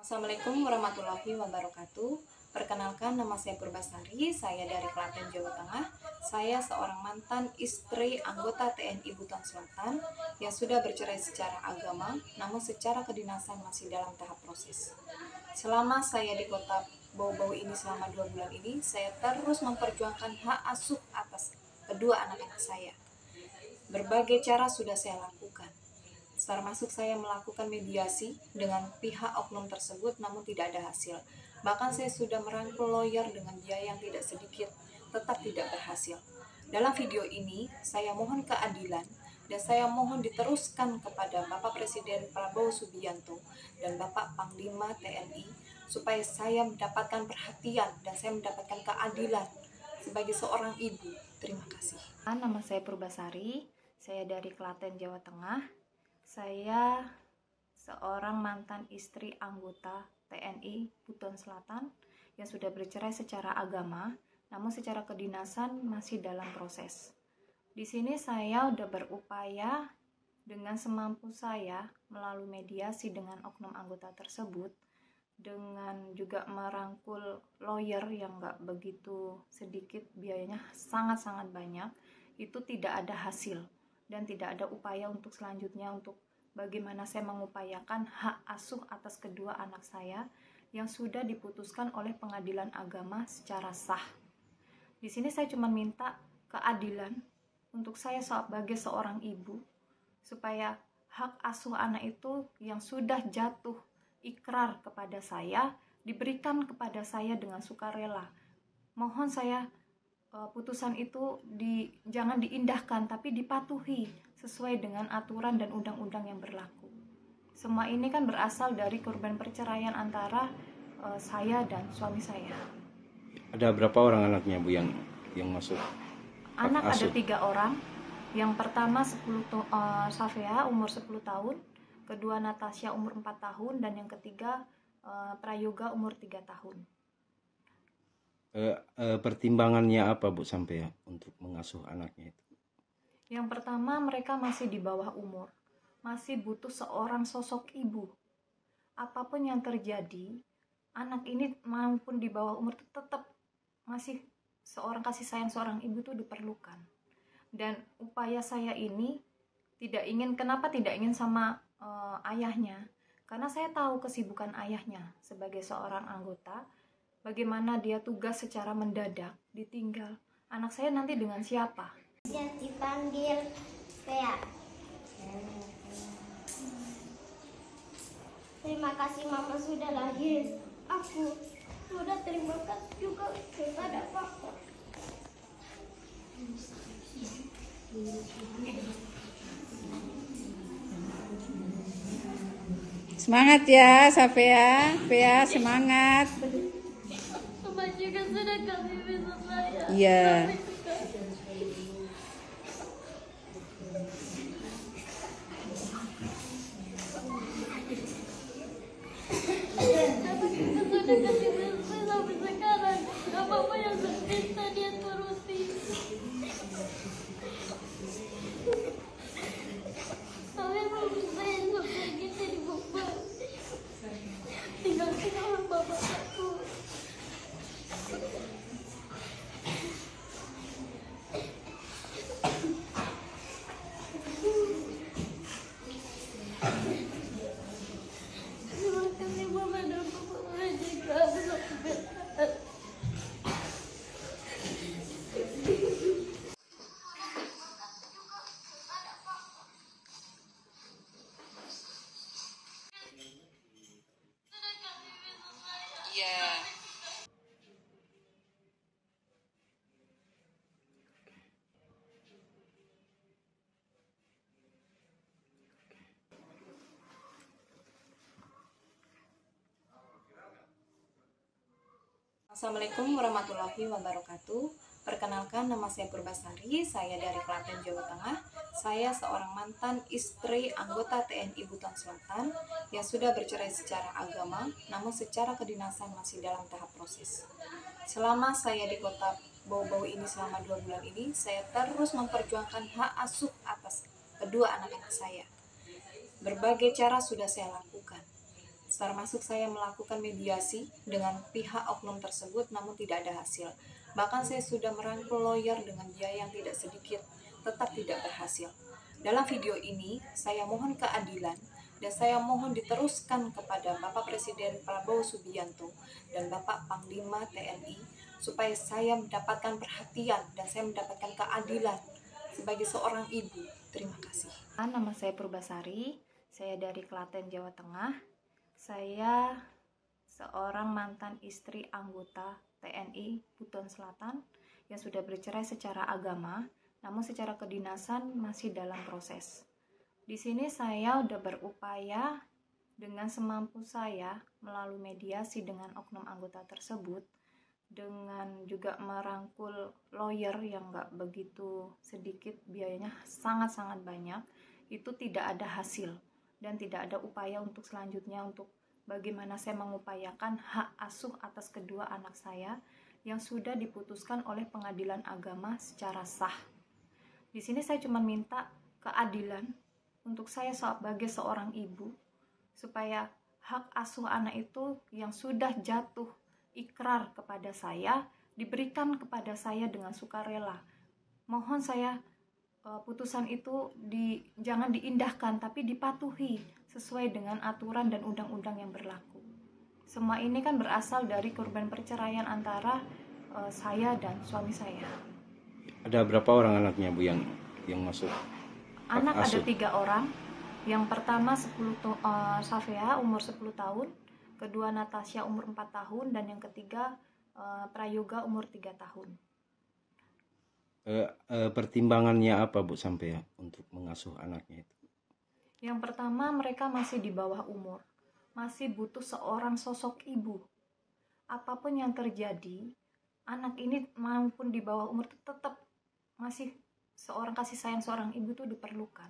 Assalamualaikum warahmatullahi wabarakatuh. Perkenalkan, nama saya Purbasari, saya dari Klaten, Jawa Tengah. Saya seorang mantan istri anggota TNI Buton Selatan yang sudah bercerai secara agama, namun secara kedinasan masih dalam tahap proses. Selama saya di kota Bau-Bau ini selama 2 bulan ini, saya terus memperjuangkan hak asuh atas kedua anak-anak saya. Berbagai cara sudah saya lakukan, termasuk saya melakukan mediasi dengan pihak oknum tersebut, namun tidak ada hasil. Bahkan saya sudah merangkul lawyer dengan biaya yang tidak sedikit, tetap tidak berhasil. Dalam video ini, saya mohon keadilan dan saya mohon diteruskan kepada Bapak Presiden Prabowo Subianto dan Bapak Panglima TNI supaya saya mendapatkan perhatian dan saya mendapatkan keadilan sebagai seorang ibu. Terima kasih. Nama saya Purbasari, saya dari Klaten, Jawa Tengah. Saya seorang mantan istri anggota TNI Buton Selatan yang sudah bercerai secara agama, namun secara kedinasan masih dalam proses. Di sini saya sudah berupaya dengan semampu saya melalui mediasi dengan oknum anggota tersebut, dengan juga merangkul lawyer yang nggak begitu sedikit, biayanya sangat-sangat banyak, itu tidak ada hasil dan tidak ada upaya untuk selanjutnya untuk bagaimana saya mengupayakan hak asuh atas kedua anak saya yang sudah diputuskan oleh pengadilan agama secara sah. Di sini saya cuma minta keadilan untuk saya sebagai seorang ibu, supaya hak asuh anak itu yang sudah jatuh ikrar kepada saya diberikan kepada saya dengan sukarela. Mohon saya putusan itu jangan diindahkan, tapi dipatuhi sesuai dengan aturan dan undang-undang yang berlaku. Semua ini kan berasal dari korban perceraian antara saya dan suami saya. Ada berapa orang anaknya, Bu, yang masuk? Anak ada 3 orang. Yang pertama Safea umur 10 tahun, kedua Natasha umur 4 tahun, dan yang ketiga Prayoga umur 3 tahun. Pertimbangannya apa, Bu, sampai untuk mengasuh anaknya itu? Yang pertama, mereka masih di bawah umur, masih butuh seorang sosok ibu. Apapun yang terjadi, anak ini maupun di bawah umur tetap masih seorang kasih sayang seorang ibu itu diperlukan. Dan upaya saya ini kenapa tidak ingin sama ayahnya? Karena saya tahu kesibukan ayahnya sebagai seorang anggota, bagaimana dia tugas secara mendadak, ditinggal. Anak saya nanti dengan siapa? Yang dipanggil Pea. Terima kasih Mama sudah lahir. Aku sudah terima kasih juga kepada Papa. Semangat ya, Safea. Fea, semangat. Mama juga sudah kasih bisa saya. Iya. Mama juga sudah kasih bisa sampai sekarang. Apa-apa yang saya minta dia turuti. Saya belum saya sampai gitu di bawah. Tinggal bapak aku. Terima kasih Mama dan Papa juga. Iya. Assalamualaikum warahmatullahi wabarakatuh. Perkenalkan, nama saya Purbasari, saya dari Klaten, Jawa Tengah. Saya seorang mantan istri anggota TNI Buton Selatan yang sudah bercerai secara agama, namun secara kedinasan masih dalam tahap proses. Selama saya di kota Bau-Bau ini selama 2 bulan ini, saya terus memperjuangkan hak asuh atas kedua anak-anak saya. Berbagai cara sudah saya lakukan, termasuk saya melakukan mediasi dengan pihak oknum tersebut namun tidak ada hasil. Bahkan saya sudah merangkul lawyer dengan biaya yang tidak sedikit, tetap tidak berhasil. Dalam video ini, saya mohon keadilan dan saya mohon diteruskan kepada Bapak Presiden Prabowo Subianto dan Bapak Panglima TNI supaya saya mendapatkan perhatian dan saya mendapatkan keadilan sebagai seorang ibu. Terima kasih. Nama saya Purbasari, saya dari Klaten, Jawa Tengah. Saya seorang mantan istri anggota TNI Buton Selatan yang sudah bercerai secara agama, namun secara kedinasan masih dalam proses. Di sini saya sudah berupaya dengan semampu saya melalui mediasi dengan oknum anggota tersebut, dengan juga merangkul lawyer yang nggak begitu sedikit, biayanya sangat-sangat banyak, itu tidak ada hasil dan tidak ada upaya untuk selanjutnya untuk bagaimana saya mengupayakan hak asuh atas kedua anak saya yang sudah diputuskan oleh pengadilan agama secara sah. Di sini saya cuma minta keadilan untuk saya sebagai seorang ibu, supaya hak asuh anak itu yang sudah jatuh ikrar kepada saya diberikan kepada saya dengan sukarela. Mohon saya putusan itu jangan diindahkan tapi dipatuhi sesuai dengan aturan dan undang-undang yang berlaku. Semua ini kan berasal dari korban perceraian antara saya dan suami saya. Ada berapa orang anaknya Bu yang masuk Anak asuh? ada 3 orang. Yang pertama Safea umur 10 tahun, kedua Natasha umur 4 tahun, dan yang ketiga Prayoga umur 3 tahun. Pertimbangannya apa Bu sampai untuk mengasuh anaknya itu? Yang pertama, mereka masih di bawah umur, masih butuh seorang sosok ibu. Apapun yang terjadi, anak ini maupun di bawah umur tetap masih seorang kasih sayang seorang ibu itu diperlukan.